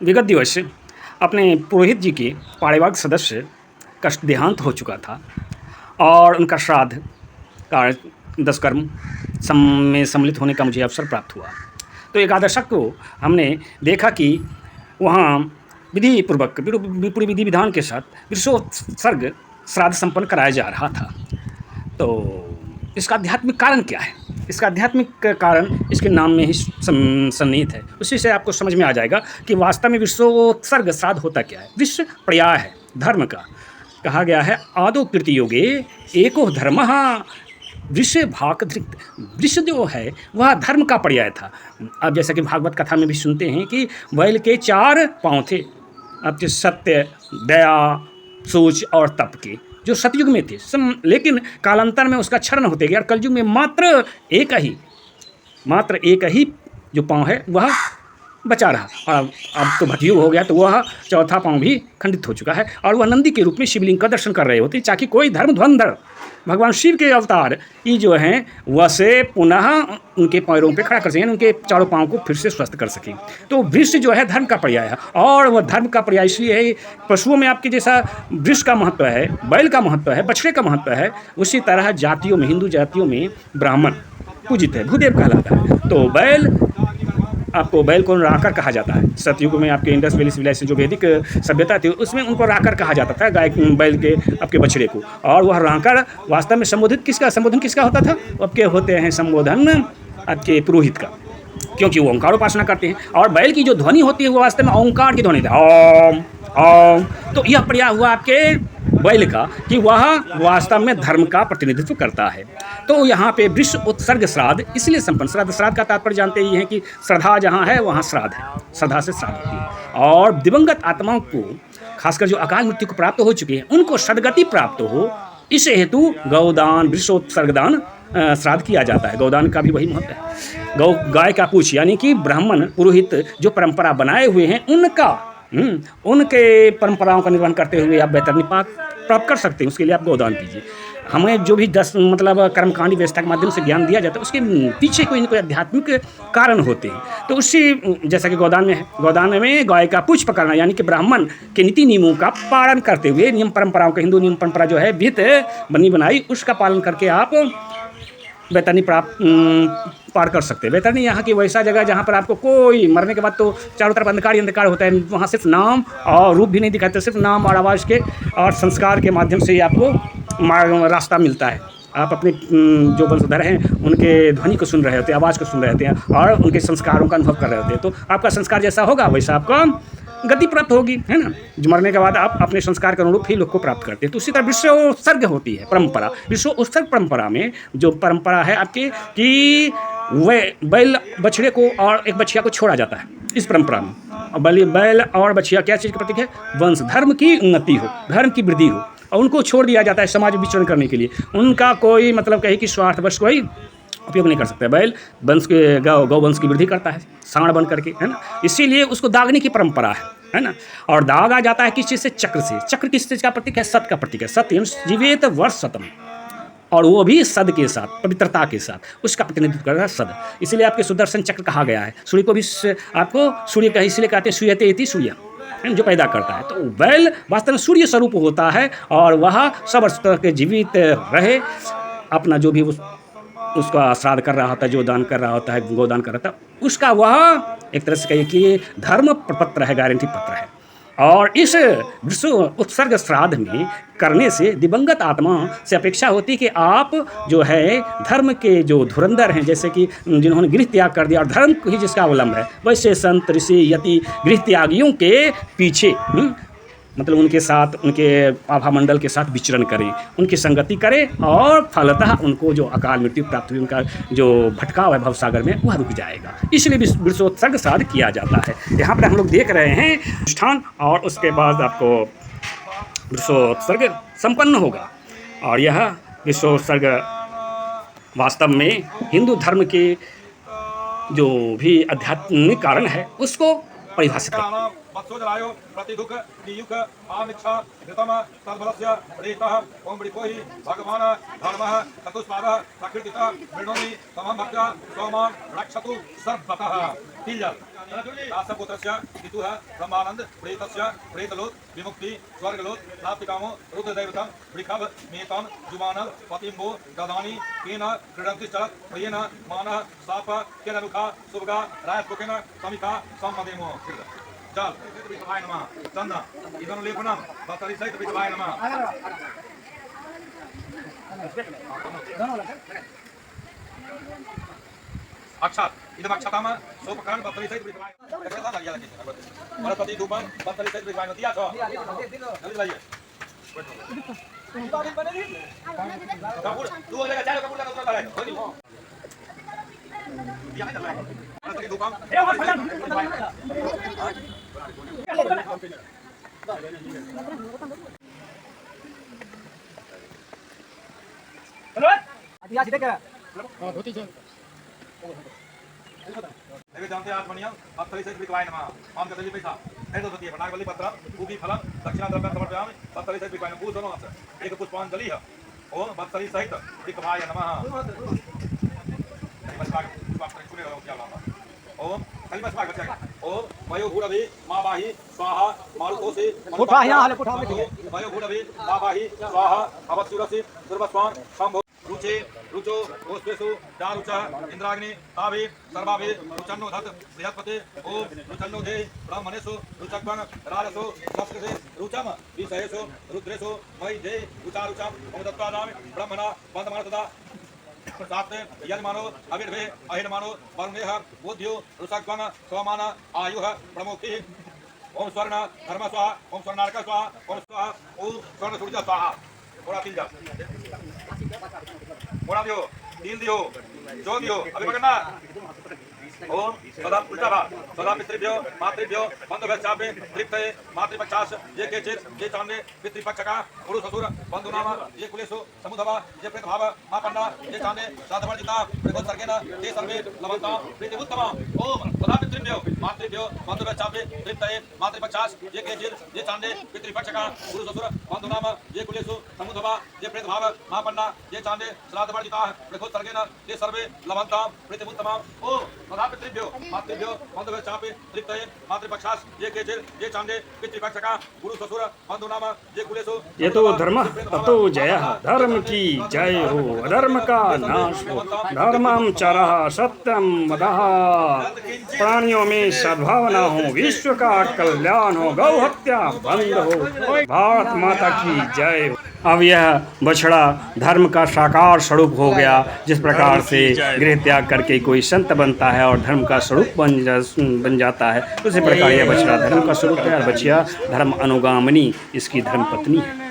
विगत दिवस अपने पुरोहित जी के पारिवारिक सदस्य का देहांत हो चुका था और उनका श्राद्ध कार्य दशकर्म में सम्मिलित होने का मुझे अवसर प्राप्त हुआ। तो एकादशक को हमने देखा कि वहाँ विधि पूर्वक पूरी विधि विधान के साथ विश्वोत्सर्ग श्राद्ध संपन्न कराया जा रहा था। तो इसका आध्यात्मिक कारण क्या है? इसका आध्यात्मिक कारण इसके नाम में ही सन्निहित है। उसी से आपको समझ में आ जाएगा कि वास्तव में विश्वोत्सर्ग श्राद्ध होता क्या है। विश्व पर्याय है धर्म का। कहा गया है आदो कीर्ति योगे एको धर्मः विश्व भाकधृत। विश्व जो है वह धर्म का पर्याय था। अब जैसा कि भागवत कथा में भी सुनते हैं कि बैल के 4 पाँव थे। अब जो सत्य, दया, सोच और तप के जो सतयुग में थे, लेकिन कालांतर में उसका क्षरण होते गया और कलयुग में मात्र एक ही जो पाँव है वह बचा रहा। और अब तो भटयुग हो गया तो वह चौथा पाँव भी खंडित हो चुका है और वह नंदी के रूप में शिवलिंग का दर्शन कर रहे होते ताकि कोई धर्म ध्वंधर भगवान शिव के अवतार ये जो हैं वह से पुनः उनके पैरों पे खड़ा कर सकें, उनके चारों पाँव को फिर से स्वस्थ कर सकें। तो वृक्ष जो है धर्म का पर्याय है और वह धर्म का पर्याय इसलिए है। पशुओं में आपके जैसा वृक्ष का महत्व है, बैल का महत्व है, बछड़े का महत्व है, उसी तरह जातियों में, हिंदू जातियों में ब्राह्मण पूजित है, भूदेव कहलाता है। तो बैल को राकर कहा जाता है। सतयुग में आपके इंडस वैली सिविलाइजेशन जो वैदिक सभ्यता थी उसमें उनको राकर कहा जाता था, गाय बैल के आपके बछड़े को। और वह राकर वास्तव में संबोधन किसका होता था? आपके होते हैं संबोधन आपके पुरोहित का, क्योंकि वो ओंकार उपासना करते हैं। और बैल की जो ध्वनि होती है वो वास्तव में ओंकार की ध्वनि है, ओम ओम। तो यह पर्याय हुआ आपके बैल का कि वह वास्तव में धर्म का प्रतिनिधित्व करता है। तो यहाँ पे विश्व उत्सर्ग श्राद्ध इसलिए संपन्न। श्राद्ध का तात्पर्य जानते ही हैं कि श्रद्धा जहाँ है वहाँ श्राद्ध है, श्रद्धा से श्राद्ध होती है। और दिवंगत आत्माओं को, खासकर जो अकाल मृत्यु को प्राप्त हो चुके हैं, उनको सदगति प्राप्त हो, इस हेतु गौदान, विश्वोत्सर्गदान श्राद्ध किया जाता है। गौदान का भी वही महत्व है। गाय का पूछ यानी कि ब्राह्मण पुरोहित जो परंपरा बनाए हुए हैं उनके परंपराओं का निर्वहन करते हुए आप बेहतर प्राप्त कर सकते हैं। उसके लिए आप गौदान कीजिए। हमें जो भी 10 कर्मकांडी व्यवस्था के माध्यम से ज्ञान दिया जाता है उसके पीछे कोई न कोई आध्यात्मिक कारण होते हैं। तो उससे जैसा कि गौदान में है, गौदान में गाय का पूछ पकड़ना यानी कि ब्राह्मण के नीति नियमों का पालन करते हुए, नियम परंपराओं का, हिंदू नियम परंपरा जो है विहित बनी बनाई, उसका पालन करके आप बैतरणी पार कर सकते हैं। बैतरणी यहाँ की वैसा जगह जहाँ पर आपको कोई मरने के बाद तो चारों तरफ अंधकार ही अंधकार होता है। वहाँ सिर्फ नाम और रूप भी नहीं दिखाते, सिर्फ नाम और आवाज़ के और संस्कार के माध्यम से ही आपको रास्ता मिलता है। आप अपने जो वंशधर हैं उनके ध्वनि को सुन रहे होते हैं, आवाज़ को सुन रहे होते हैं और उनके संस्कारों का अनुभव कर रहे होते हैं। तो आपका संस्कार जैसा होगा वैसा आपको गति प्राप्त होगी, है ना। जो मरने के बाद आप अपने संस्कार के अनुरूप ही लोग को प्राप्त करते हैं। तो उसी तरह विश्वोत्सर्ग होती है परंपरा। विश्वोत्सर्ग परंपरा में जो परंपरा है आपकी कि वह बैल बछड़े को और एक बछिया को छोड़ा जाता है इस परंपरा में। और बैल और बछिया क्या चीज़ का प्रतीक है? वंश, धर्म की उन्नति हो, धर्म की वृद्धि हो, और उनको छोड़ दिया जाता है समाज विचरण करने के लिए। उनका कोई कहे कि स्वार्थवश कोई उपयोग नहीं कर सकता। बैल वंश के गौ वंश की वृद्धि करता है सांड बन करके, है ना। इसीलिए उसको दागने की परंपरा है ना। और दागा जाता है किस चीज़ से? चक्र से। चक्र किस चीज़ का प्रतीक है? सत का प्रतीक है। सत्य जीवेत वर्ष शतम, और वो भी सद के साथ, पवित्रता के साथ, उसका प्रतिनिधित्व कर रहा है सद। इसलिए आपके सुदर्शन चक्र कहा गया है। सूर्य को भी आपको सूर्य का इसलिए कहते हैं सूर्यते इति सूर्य, जो पैदा करता है। तो बैल वास्तव में सूर्य स्वरूप होता है और वह सब वर्ष तक जीवित रहे, अपना जो भी उसका श्राद्ध कर रहा होता है, जो दान कर रहा होता है, गोदान कर रहा था, उसका वह एक तरह से कहिए कि धर्म प्रपत्र है, गारंटी पत्र है। और इस विश्व उत्सर्ग श्राद्ध में करने से दिवंगत आत्मा से अपेक्षा होती है कि आप जो है धर्म के जो धुरंधर हैं, जैसे कि जिन्होंने गृह त्याग कर दिया और धर्म ही जिसका अवलंब है, वैसे संत, ऋषि, यति गृह त्यागियों के पीछे उनके साथ, उनके आभा मंडल के साथ विचरण करें, उनकी संगति करें और फलतः उनको जो अकाल मृत्यु प्राप्त हुई, उनका जो भटकाव है भवसागर में वह रुक जाएगा। इसलिए विश्वोत्सर्ग श्राद्ध किया जाता है। यहाँ पर हम लोग देख रहे हैं अनुष्ठान और उसके बाद आपको विश्वोत्सर्ग संपन्न होगा। और यह विश्वोत्सर्ग वास्तव में हिंदू धर्म के जो भी आध्यात्मिक कारण है उसको परिभाषित करता है। वत्सोजलायो प्रतिदुख नियुक आमिच्छा घृतम तद्बलस्य प्रेतः ओम बृकोहि भगवान धर्मः चतुष्पादः प्रकृतितः मृणोमि तमं भक्त्या सोमां रक्षतु सर्वतः। तिल्य दासपुत्रस्य पितुः ब्रह्मानंद प्रेतस्य प्रेतलोक विमुक्ति स्वर्गलोक प्राप्तिकामो रुद्रदैवतं वृखभ मेतं जुमानव पतिम्बो ददानी केन क्रीडन्ति चलत् प्रियेण मानः साप केन रुखा सुभगा राजपुकेन समिका सम्मदेमो चल विठवाय नमः चंदा इदं लेपनं बतरी सहित विठवाय नमः अक्षत इदम अक्षताम सोपकरण बतरी सहित विठवाय सरस्वती धूपम बतरी सहित विठवाय दिया छ जल्दी लाइए कपूर तू हो जाएगा चारों कपूर का दूसरा है हो नहीं दिया नहीं सरस्वती धूपम देवी जानते आज मनियम बत्तरी से विकवाय नमः आम कतली पैसा है तो सत्य नागवली पत्र उभी फलम दक्षिणा द्रव्य समर्पयामि बत्तरी से विकवाय पूज दोनों से एक पुष्पांजलि है ओम बत्तरी सहित विकवाय नमः ओम कलिमस भाग बचाएगा ओम मयो भूरभि मां बाहि स्वाहा मारुतोषि उठा यहां हाले उठा मयो भूरभि मां बाहि स्वाहा अवत्सुरसि सर्वस्वान संभो रुचे रुचो ओस्पेसु दारुचा इंद्राग्नि ताभि सर्वाभि रुचन्नो धत बृहस्पति ओम रुचन्नो दे ब्राह्मणेषु रुचक्वन राजसो संस्कृते रुचम विषयेषु रुद्रेषु मयि दे रुचारुचम ओम दत्तानामि ब्रह्मणा वन्दमान सदा सात्ते यजमानो अविर्भे अहिर्मानो वरुणेह बोध्यो रुचक्वन सोमान आयुः प्रमुखि ओम स्वर्ण धर्म स्वाहा ओम स्वर्णार्क स्वाहा ओम स्वाहा ओम स्वर्ण सूर्य स्वाहा थोड़ा तीन जा मोड़ा दियो तीन दियो जो दियो अभी पकड़ना ओम सदा उल्टा भाग सदा पितृभ्यो मातृभ्यो बंधुभ्यश्चापि तृप्ते मातृपक्षास ये केचित् ये चांदे पितृपक्षका गुरु ससुर बंधुनाम ये कुलेषु समुधव ये प्रेतभाव मापन्ना ये चांदे श्राद्धवर्जिता प्रेतोत्सर्गेण ते सर्वे लवन्ता प्रीतिमुत्तमा ओम सदा पितृभ्यो मातृभ्यो बंधुभ्यश्चापि तृप्ते मातृपक्षास ये केचित् ये चांदे पितृपक्षका गुरु ससुर बंधुनाम ये कुलेषु समुधव ये प्रेतभाव मापन्ना ये चांदे श्राद्धवर्जिता प्रेतोत्सर्गेण ते सर्वे लवन्ता प्रीतिमुत्तमा ओम पितृभ्यो मातृभ्यो बंधुभ्यश्चापि तृप्ते मातृपक्षास ये केचित् ये चांदे पितृपक्षका गुरु ससुर बंधुनाम ये कुलेषु ये तो धर्म ततो जयः धर्म की जय हो अधर्म का नाश हो धर्मं चरः सत्यं वदः प्राणियों में सद्भावना हो विश्व का कल्याण हो गौ हत्या बंद हो भारत माता की जय हो। अब यह बछड़ा धर्म का साकार स्वरूप हो गया। जिस प्रकार से गृह त्याग करके कोई संत बनता है और धर्म का स्वरूप बन जाता है, उसी प्रकार यह बछड़ा धर्म का स्वरूप है और बछिया धर्म अनुगामिनी इसकी धर्म पत्नी है।